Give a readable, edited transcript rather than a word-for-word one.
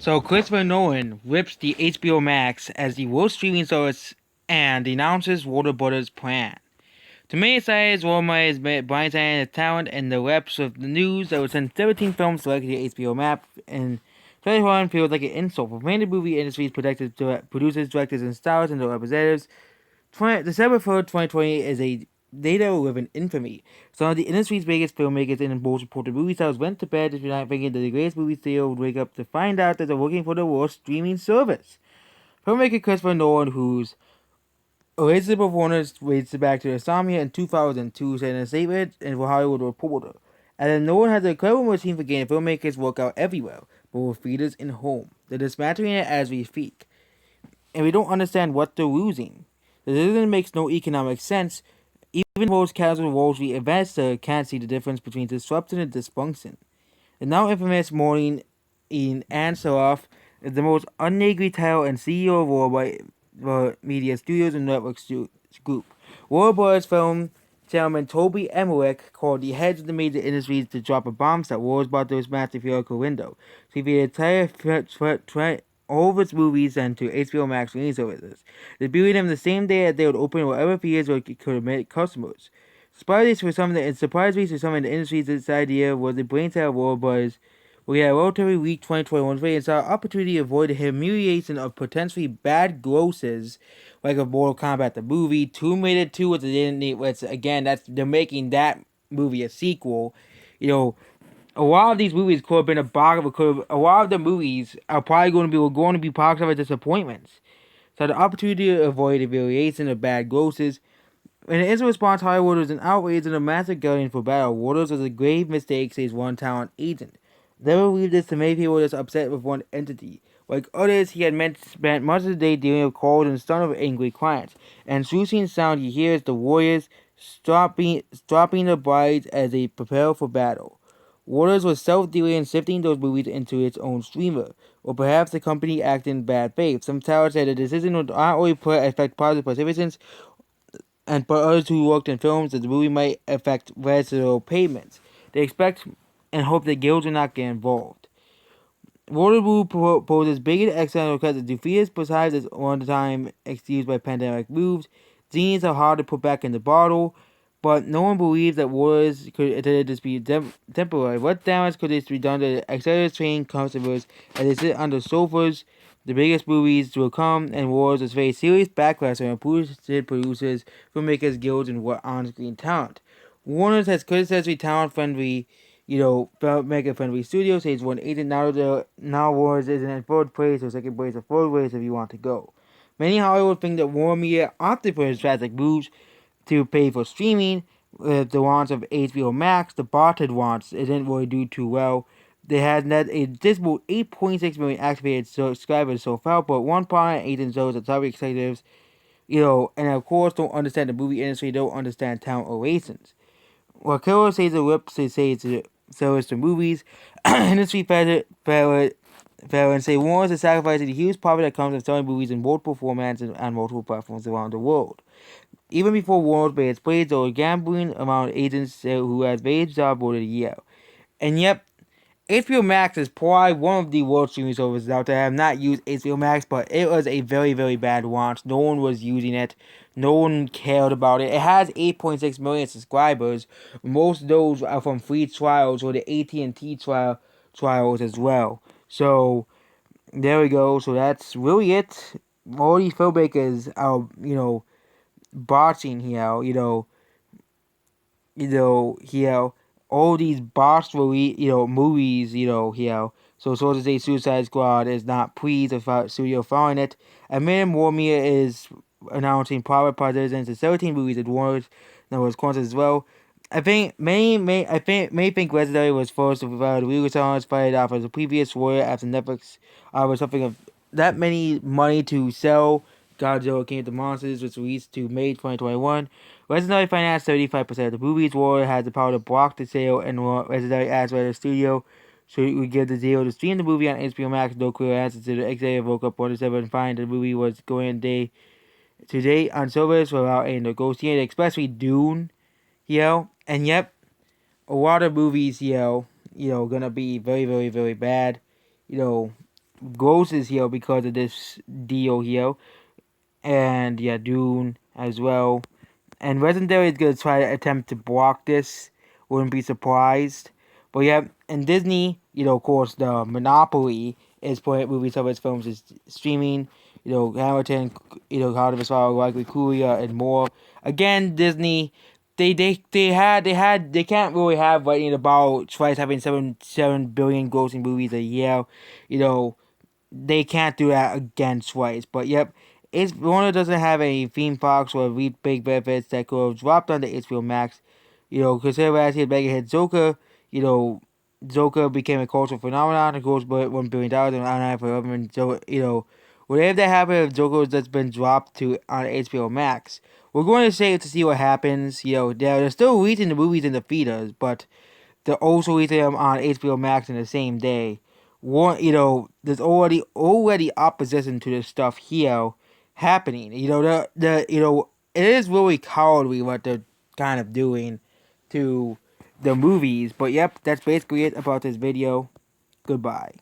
So Christopher Nolan rips the HBO Max as the world streaming service and denounces Warner Brothers' plan. To many insiders, Warner is blindsided the talent and the reps of the news that would send 17 films directly to HBO Max, and 21 feels like an insult for many movie industry's producers, directors, and stars and their representatives. December 3rd, 2020 is a data driven infamy. Some of the industry's biggest filmmakers and most reported movie stars went to bed this night thinking that the greatest movie studio would wake up to find out that they're working for the worst streaming service. Filmmaker Christopher Nolan, whose original performance dates back to Insomnia in 2002, said in a statement in Hollywood Reporter, and then Nolan has a incredible machine for getting filmmakers work out everywhere, but with theaters and home. They're dismantling it as we speak, and we don't understand what they're losing. The decision makes no economic sense. Even most casual Wall Street investors can't see the difference between disruption and dysfunction. The now infamous Maureen in Ansaroff is the most unnagely title and CEO of Worldwide Media Studios and Network Group. Warner Bros. Film chairman Toby Emmerich called the heads of the major industries to drop a bombshell that was about to smash the theatrical window. So the entire all of its movies sent to HBO Max streaming services, debuting them the same day that they would open whatever theaters could admit customers. Surprisingly for some in the industry, this idea was the brainchild of Warner Bros. We had a relatively weak 2021 rate and saw an opportunity to avoid the humiliation of potentially bad grosses like a Mortal Kombat the movie, Tomb Raider 2, which they didn't need, which again, they're making that movie a sequel. You know, a lot of these movies could have been a lot of the movies are probably going to be box office disappointments. So the opportunity to avoid the humiliation of bad grosses. In his response, Hollywood was an outrage and a massive gunning for battle. Waters was a grave mistake, says one talent agent. Never believed this to many people just upset with one entity. Like others, he had spent much of the day dealing with calls and stun of angry clients. And swooshing sound he hears the warriors dropping the brides as they prepare for battle. Waters was self-dealing and sifting those movies into its own streamer, or perhaps the company acted in bad faith. Some towers said the decision would not only affect positive participants, and for others who worked in films, that the movie might affect residual payments. They expect and hope that guilds will not get involved. Waterloo poses bigger external because the defeaters besides its one-time excuse by pandemic moves. Genies are hard to put back in the bottle, but no one believes that wars could just be temporary. What damage could this be done to excited trained customers as they sit on the sofas? The biggest movies will come, and wars will face serious backlash from producers, filmmakers, guilds, and what on-screen talent. Warner has criticized the talent-friendly filmmaker friendly studio says one agent now Warner isn't in third place or second place or third place if you want to go. Many Hollywood think that Warner Media opted for his drastic moves to pay for streaming. With the launch of HBO Max, the botted launch, it didn't really do too well. They had net a dismal 8.6 million activated subscribers so far, but one prominent agent shows that top executives, and of course don't understand the movie industry, don't understand talent relations. While Killer says the whip says to service to movies, industry veterans say Warner is sacrificing the huge profit that comes from selling movies in multiple formats and on multiple platforms around the world. Even before Warner made its plays, there were gambling among agents who had various job voted a year. And yet, HBO Max is probably one of the worst streaming services out there. I have not used HBO Max, but it was a very, very bad launch. No one was using it. No one cared about it. It has 8.6 million subscribers. Most of those are from free trials or the AT&T trials as well. So, there we go. So that's really it. All these filmmakers are, botching here, here, all these box movies, here. So sources say Suicide Squad is not pleased with studio following it. And Madame Warmia is announcing private participants in 17 movies at Warner's numbers concerts as well. I think Legendary was forced to provide legal songs fired off as a previous lawyer after Netflix was something of that many money to sell Godzilla King of the Monsters, which released to May 2021. Legendary financed 35% of the movies. Warner has the power to block the sale, and Legendary asked by the studio so we would give the deal to stream the movie on HBO Max. No clear answer to the executive woke up on the 7th and find the movie was going today on service without a negotiated, especially Dune, and yep, a lot of movies, gonna be very, very, very bad, you know, grosses here because of this deal here, and yeah, Dune as well. And Legendary is gonna try to attempt to block this. Wouldn't be surprised. But yeah, and Disney, of course, the monopoly is putting movies of its films is streaming. Hamilton, Heart of a Sparrow, Likely Coolio, and more. Again, Disney, they can't really have writing about twice having seven billion grossing movies a year. You know, they can't do that against Rice. But yep, it's Warner doesn't have any theme parks or big benefits that could have dropped on the HBO Max. Consider last year's mega hit Joker. You know, Joker became a cultural phenomenon. It grossed $1 billion and online for government. So what if that happened if Joker that's been dropped to on HBO Max? We're going to save to see what happens. They're still releasing the movies in the theaters, but they're also releasing them on HBO Max in the same day. There's already opposition to this stuff here happening. It is really cowardly what they're kind of doing to the movies. But yep, that's basically it about this video. Goodbye.